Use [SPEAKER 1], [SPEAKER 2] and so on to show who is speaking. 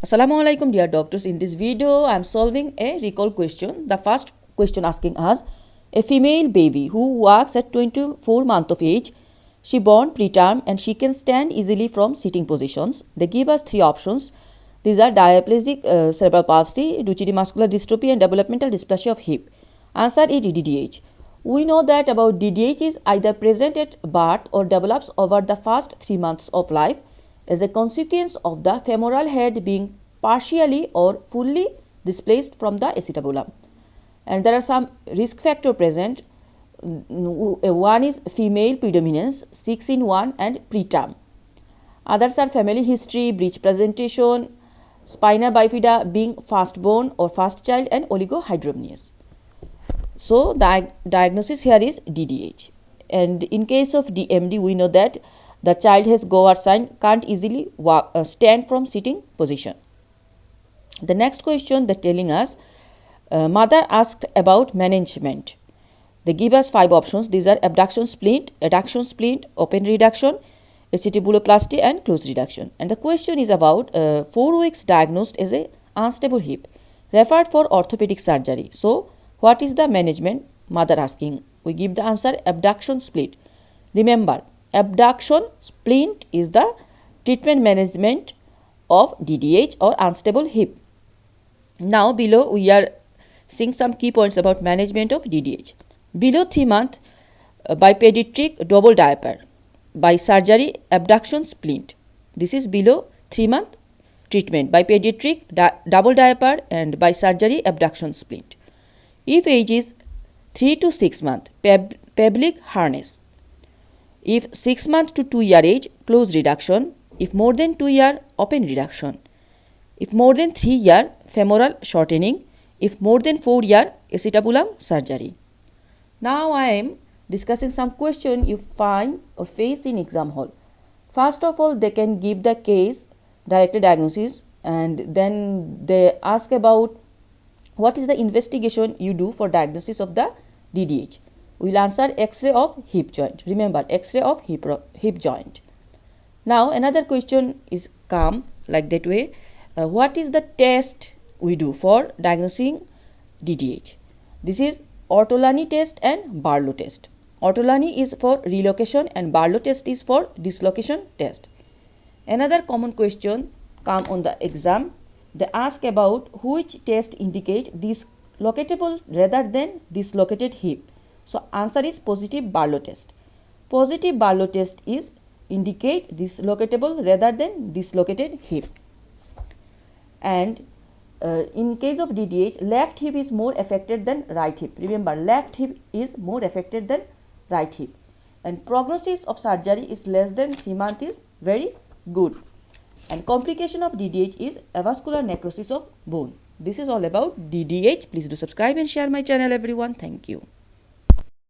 [SPEAKER 1] Assalamu alaikum dear doctors. In this video I am solving a recall question. The first question asking us, a female baby who walks at 24 months of age, she born preterm and she can stand easily from sitting positions. They give us three options. These are diaplegic cerebral palsy, Duchenne muscular dystrophy and developmental dysplasia of hip. Answer is DDH. We know that about DDH is either present at birth or develops over the first 3 months of life as a consequence of the femoral head being partially or fully displaced from the acetabulum. And there are some risk factor present. One is female predominance, 6 in 1 and preterm. Others are family history, breech presentation, spina bifida being firstborn or first child and oligohydramnios. So, the diagnosis here is DDH. And in case of DMD, we know that the child has Gower sign, can't easily stand from sitting position. The next question they're telling us, mother asked about management. They give us 5 options. These are abduction splint, adduction splint, open reduction, acetobuloplasty and closed reduction. And the question is about 4 weeks diagnosed as a unstable hip, referred for orthopedic surgery. So, what is the management? Mother asking. We give the answer abduction splint. Remember, abduction splint is the treatment management of DDH or unstable hip. Now below we are seeing some key points about management of DDH. Below 3 months by pediatric double diaper, by surgery abduction splint. This is below 3 month treatment by pediatric double diaper and by surgery abduction splint. If age is 3 to 6 months, pelvic harness. If 6 months to 2 year age, closed reduction. If more than 2 year, open reduction. If more than 3 year, femoral shortening. If more than 4 year, acetabulum surgery. Now I am discussing some question you find or face in exam hall. First of all, they can give the case directed diagnosis and then they ask about what is the investigation you do for diagnosis of the DDH. We will answer X-ray of hip joint. Remember, X-ray of hip joint. Now another question is come like that way. What is the test we do for diagnosing DDH? This is Ortolani test and Barlow test. Ortolani is for relocation and Barlow test is for dislocation test. Another common question come on the exam. They ask about which test indicate dislocatable rather than dislocated hip. So answer is positive Barlow test. Positive Barlow test is indicate dislocatable rather than dislocated hip. And in case of DDH, left hip is more affected than right hip. Remember, left hip is more affected than right hip. And prognosis of surgery is less than 3 months is very good. And complication of DDH is avascular necrosis of bone. This is all about DDH. Please do subscribe and share my channel everyone. Thank you.